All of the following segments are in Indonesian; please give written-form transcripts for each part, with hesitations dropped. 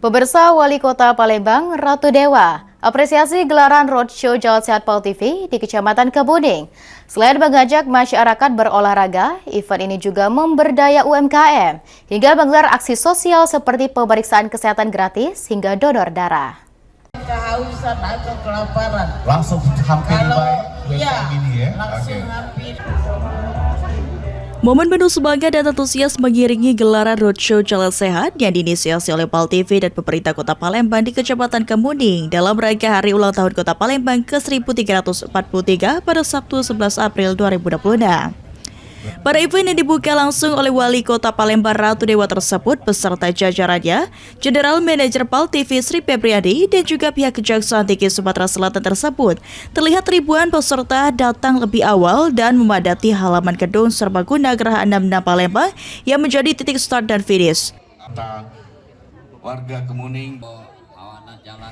Pemirsa, Wali Kota Palembang, Ratu Dewa, apresiasi gelaran roadshow Jalan Sehat Pal TV di Kecamatan Kebuning. Selain mengajak masyarakat berolahraga, event ini juga memberdaya UMKM, hingga menggelar aksi sosial seperti pemeriksaan kesehatan gratis hingga donor darah. Kehausan atau kelaparan. Langsung hampir ini ya? Langsung hampir. Momen penuh semangat dan antusias mengiringi gelaran roadshow Jalan Sehat yang diinisiasi oleh Pal TV dan pemerintah Kota Palembang di Kecamatan Kemuning dalam rangka Hari Ulang Tahun Kota Palembang ke-1343 pada Sabtu 11 April 2026. Pada event yang dibuka langsung oleh Wali Kota Palembang Ratu Dewa tersebut beserta jajarannya, General Manager Pal TV Sri Febriadi dan juga pihak Kejaksaan Tinggi Sumatera Selatan tersebut, terlihat ribuan peserta datang lebih awal dan memadati halaman gedung Serbaguna Geraha 66 Palembang yang menjadi titik start dan finish. Warga Kemuning.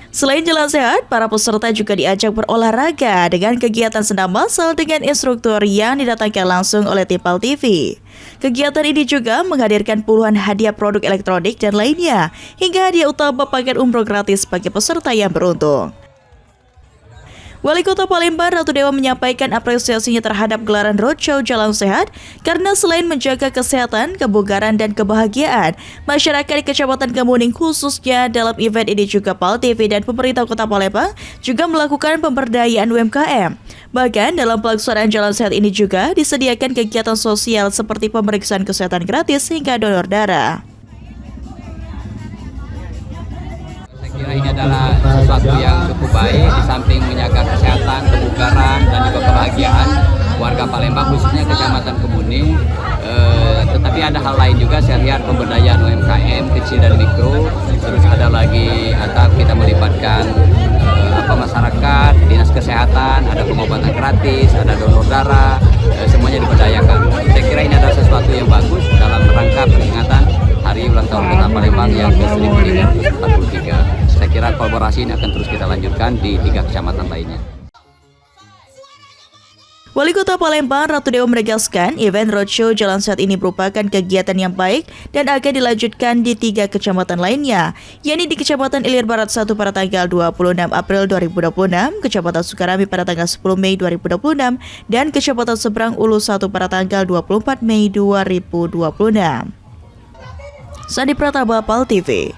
Selain jalan sehat, para peserta juga diajak berolahraga dengan kegiatan senam massal dengan instruktur yang didatangkan langsung oleh tim Pal TV. Kegiatan ini juga menghadirkan puluhan hadiah produk elektronik dan lainnya, hingga hadiah utama paket umroh gratis bagi peserta yang beruntung. Wali Kota Palembang Ratu Dewa menyampaikan apresiasinya terhadap gelaran roadshow Jalan Sehat karena selain menjaga kesehatan, kebugaran, dan kebahagiaan, masyarakat di Kecamatan Kemuning khususnya dalam event ini juga Pal TV dan pemerintah Kota Palembang juga melakukan pemberdayaan UMKM. Bahkan dalam pelaksanaan Jalan Sehat ini juga disediakan kegiatan sosial seperti pemeriksaan kesehatan gratis hingga donor darah. Kira ini adalah sesuatu yang cukup baik di samping menjaga kesehatan, kebugaran, dan juga kebahagiaan warga Palembang khususnya Kecamatan Kemuning. Tetapi ada hal lain juga, saya lihat pemberdayaan UMKM kecil dan mikro. Terus ada lagi atau kita melibatkan masyarakat, dinas kesehatan, ada pengobatan gratis, ada donor darah, semuanya diberdayakan. Saya kira ini adalah sesuatu yang bagus dalam rangka peringatan Hari Ulang Tahun Kota Palembang yang ke-1343. Saya kira kolaborasi ini akan terus kita lanjutkan di 3 kecamatan lainnya. Wali Kota Palembang Ratu Dewa menegaskan event roadshow Jalan Sehat ini merupakan kegiatan yang baik dan akan dilanjutkan di 3 kecamatan lainnya, yakni di Kecamatan Ilir Barat 1 pada tanggal 26 April 2026, Kecamatan Sukarami pada tanggal 10 Mei 2026, dan Kecamatan Seberang Ulu 1 pada tanggal 24 Mei 2026. Sandi Pratama, Pal TV.